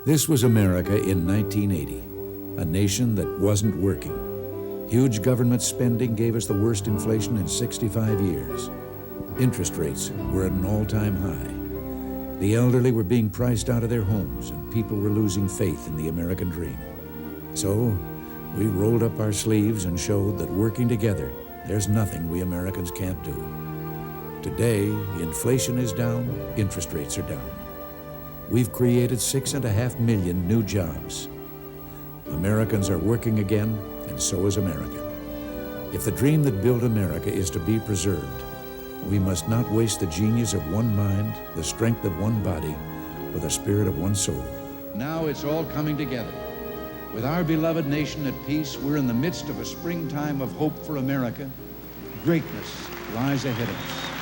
This was America in 1980, a nation that wasn't working. Huge government spending gave us the worst inflation in 65 years. Interest rates were at an all-time high. The elderly were being priced out of their homes, and people were losing faith in the American dream. So, we rolled up our sleeves and showed that working together, there's nothing we Americans can't do. Today, inflation is down, interest rates are down. We've created 6.5 million new jobs. Americans are working again, and so is America. If the dream that built America is to be preserved, we must not waste the genius of one mind, the strength of one body, or the spirit of one soul. Now it's all coming together. With our beloved nation at peace, we're in the midst of a springtime of hope for America. Greatness lies ahead of us.